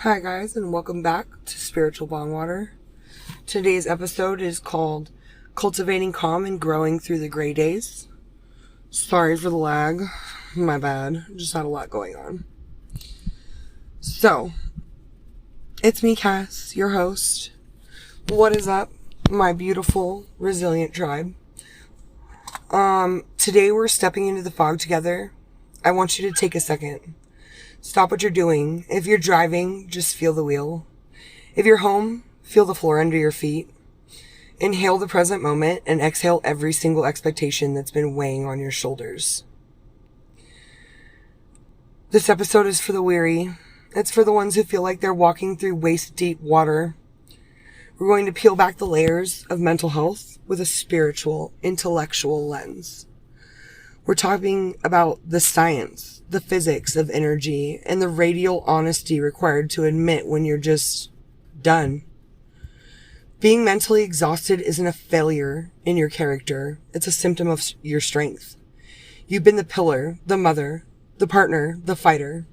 Hi guys, and welcome back to Spiritual Bong Water. Today's episode is called Cultivating Calm and Growing Through the Gray Days. Sorry for the lag. My bad. Just had a lot going on. So, it's me, Cass, your host. What is up, my beautiful, resilient tribe? Today we're stepping into the fog together. I want you to take a second. Stop what you're doing. If you're driving, just feel the wheel. If you're home, feel the floor under your feet. Inhale the present moment and exhale every single expectation that's been weighing on your shoulders. This episode is for the weary. It's for the ones who feel like they're walking through waist-deep water. We're going to peel back the layers of mental health with a spiritual, intellectual lens. We're talking about the science, the physics of energy, and the radial honesty required to admit when you're just done. Being mentally exhausted isn't a failure in your character. It's a symptom of your strength. You've been the pillar, the mother, the partner, the fighter.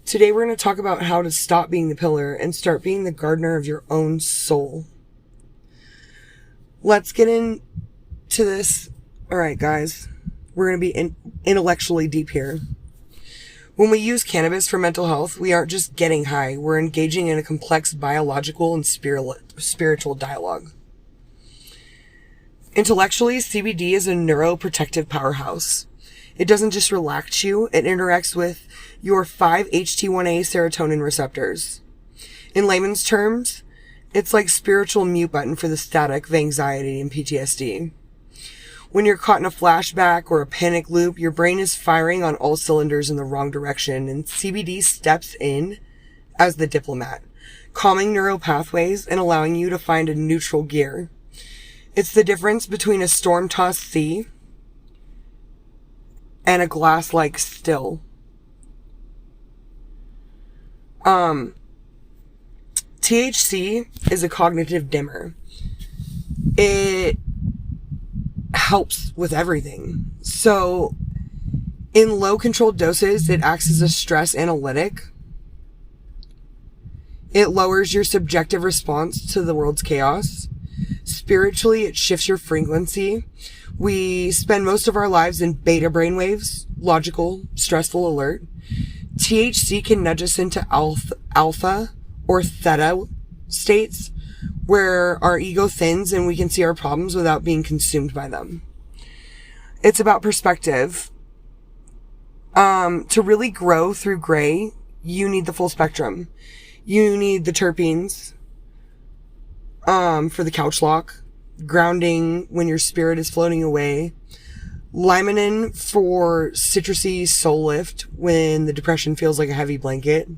Today we're going to talk about how to stop being the pillar and start being the gardener of your own soul. Let's get into this. All right, guys, we're going to be intellectually deep here. When we use cannabis for mental health, we aren't just getting high. We're engaging in a complex biological and spiritual dialogue. Intellectually, CBD is a neuroprotective powerhouse. It doesn't just relax you, it interacts with your 5-HT1A serotonin receptors. In layman's terms, it's like spiritual mute button for the static of anxiety and PTSD. When you're caught in a flashback or a panic loop, your brain is firing on all cylinders in the wrong direction, and CBD steps in as the diplomat, calming neural pathways and allowing you to find a neutral gear. It's the difference between a storm-tossed sea and a glass-like still. THC is a cognitive dimmer. It helps with everything. So, in low controlled doses, it acts as a stress analytic. It lowers your subjective response to the world's chaos. Spiritually, it shifts your frequency. We spend most of our lives in beta brainwaves, logical, stressful, alert. THC can nudge us into alpha or theta states, where our ego thins and we can see our problems without being consumed by them. It's about perspective. To really grow through gray, you need the full spectrum. You need the terpenes, for the couch lock, grounding when your spirit is floating away, limonene for citrusy soul lift when the depression feels like a heavy blanket.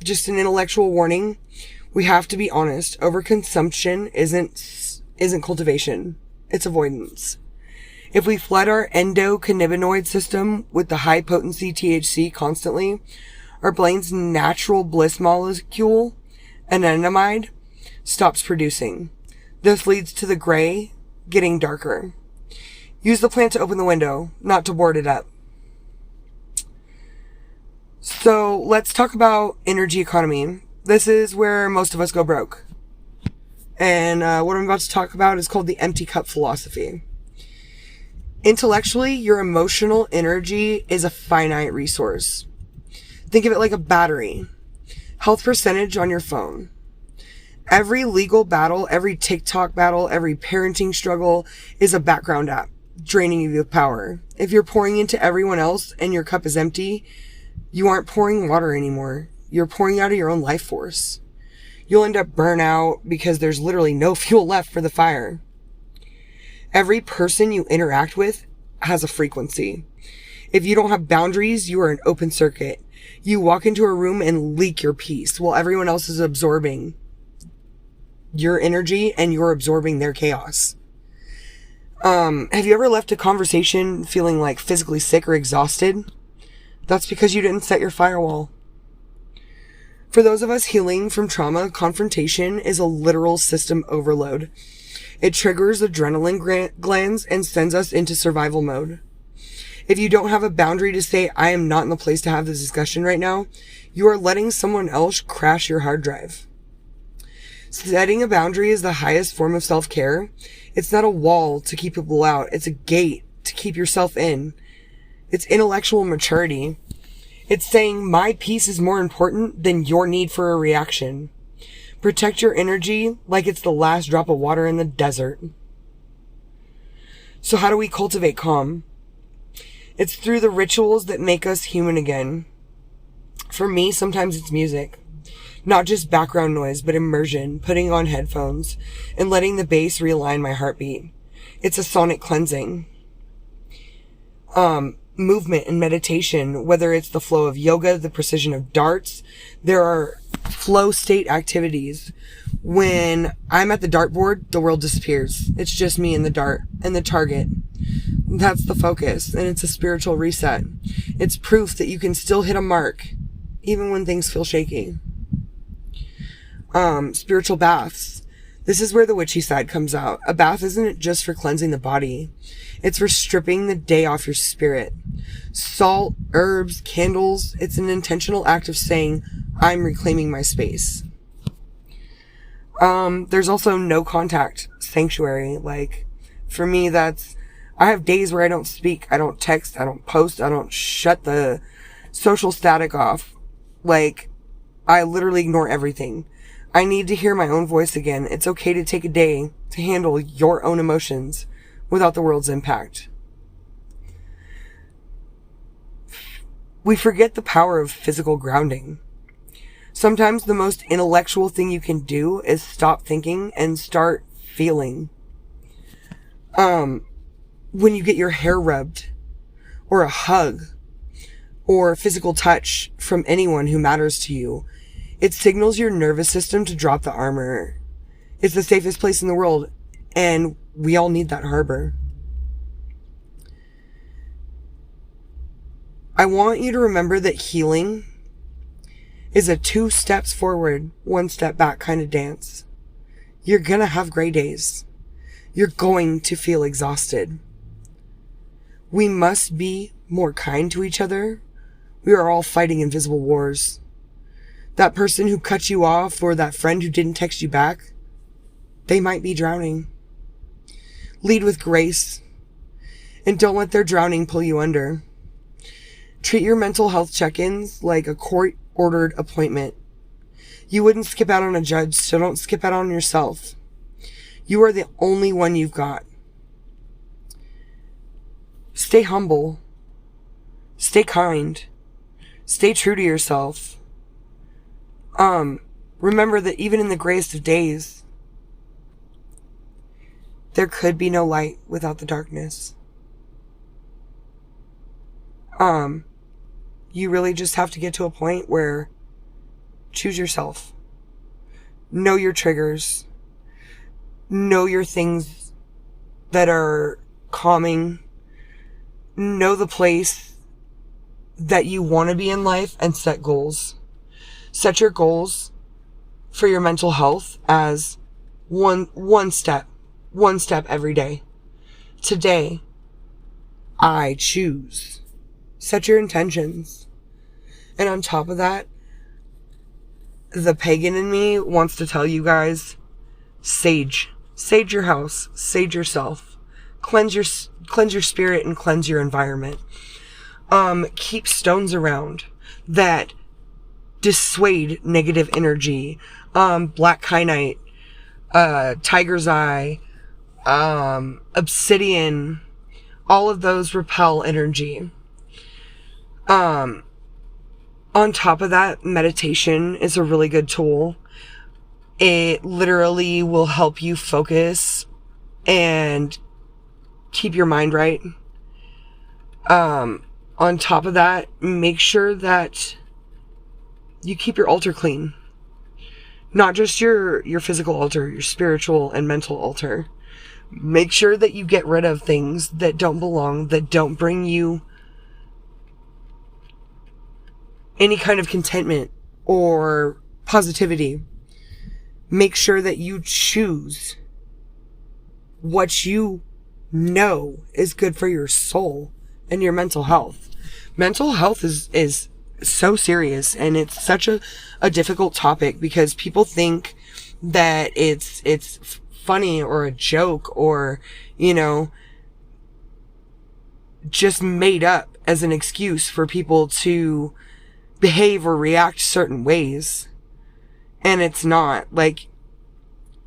Just an intellectual warning. We have to be honest. Overconsumption isn't cultivation. It's avoidance. If we flood our endocannabinoid system with the high potency THC constantly, our brain's natural bliss molecule, anandamide, stops producing. This leads to the gray getting darker. Use the plant to open the window, not to board it up. So let's talk about energy economy. This is where most of us go broke. And what I'm about to talk about is called the empty cup philosophy. Intellectually, your emotional energy is a finite resource. Think of it like a battery. Health percentage on your phone. Every legal battle, every TikTok battle, every parenting struggle is a background app, draining you of power. If you're pouring into everyone else and your cup is empty, you aren't pouring water anymore. You're pouring out of your own life force. You'll end up burnt out because there's literally no fuel left for the fire. Every person you interact with has a frequency. If you don't have boundaries, you are an open circuit. You walk into a room and leak your peace while everyone else is absorbing your energy and you're absorbing their chaos. Have you ever left a conversation feeling like physically sick or exhausted? That's because you didn't set your firewall. For those of us healing from trauma, confrontation is a literal system overload. It triggers adrenaline glands and sends us into survival mode. If you don't have a boundary to say, I am not in the place to have this discussion right now, you are letting someone else crash your hard drive. Setting a boundary is the highest form of self-care. It's not a wall to keep people out. It's a gate to keep yourself in. It's intellectual maturity. It's saying my peace is more important than your need for a reaction. Protect your energy like it's the last drop of water in the desert. So how do we cultivate calm? It's through the rituals that make us human again. For me, sometimes it's music. Not just background noise, but immersion, putting on headphones, and letting the bass realign my heartbeat. It's a sonic cleansing. Movement and meditation, whether it's the flow of yoga, the precision of darts, there are flow state activities. When I'm at the dartboard, the world disappears. It's just me and the dart and the target. That's the focus, and it's a spiritual reset. It's proof that you can still hit a mark, even when things feel shaky. Spiritual baths. This is where the witchy side comes out. A bath isn't just for cleansing the body. It's for stripping the day off your spirit. Salt, herbs, candles. It's an intentional act of saying, I'm reclaiming my space. There's also no contact sanctuary. Like, for me, I have days where I don't speak, I don't text, I don't post, I don't shut the social static off. Like, I literally ignore everything. I need to hear my own voice again. It's okay to take a day to handle your own emotions without the world's impact. We forget the power of physical grounding. Sometimes the most intellectual thing you can do is stop thinking and start feeling. When you get your hair rubbed, or a hug, or physical touch from anyone who matters to you, it signals your nervous system to drop the armor. It's the safest place in the world, and we all need that harbor. I want you to remember that healing is a 2 steps forward, 1 step back kind of dance. You're gonna have gray days. You're going to feel exhausted. We must be more kind to each other. We are all fighting invisible wars. That person who cut you off, or that friend who didn't text you back, they might be drowning. Lead with grace, and don't let their drowning pull you under. Treat your mental health check-ins like a court-ordered appointment. You wouldn't skip out on a judge, so don't skip out on yourself. You are the only one you've got. Stay humble. Stay kind. Stay true to yourself. Remember that even in the grayest of days, there could be no light without the darkness. You really just have to get to a point where choose yourself. Know your triggers. Know your things that are calming. Know the place that you want to be in life and set goals. Set your goals for your mental health as one step every day. Today, I choose. Set your intentions. And on top of that, the pagan in me wants to tell you guys, sage your house, sage yourself, cleanse your spirit and cleanse your environment. Keep stones around that dissuade negative energy. Black kyanite, tiger's eye, obsidian, all of those repel energy. On top of that, meditation is a really good tool. It literally will help you focus and keep your mind right. On top of that, make sure that you keep your altar clean. Not just your physical altar, your spiritual and mental altar. Make sure that you get rid of things that don't belong, that don't bring you any kind of contentment or positivity. Make sure that you choose what you know is good for your soul, and your mental health. Mental health is so serious, and it's such a difficult topic because people think that it's funny or a joke or, you know, just made up as an excuse for people to behave or react certain ways. And it's not. Like,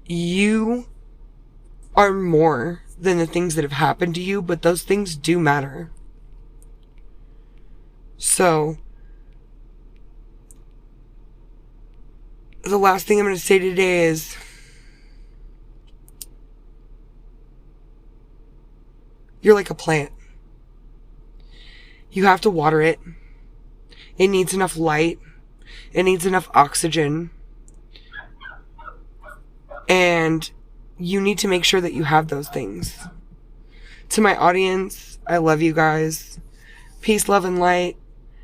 you are more than the things that have happened to you, but those things do matter. So, the last thing I'm going to say today is, you're like a plant. You have to water it. It needs enough light. It needs enough oxygen. And you need to make sure that you have those things. To my audience, I love you guys. Peace, love, and light.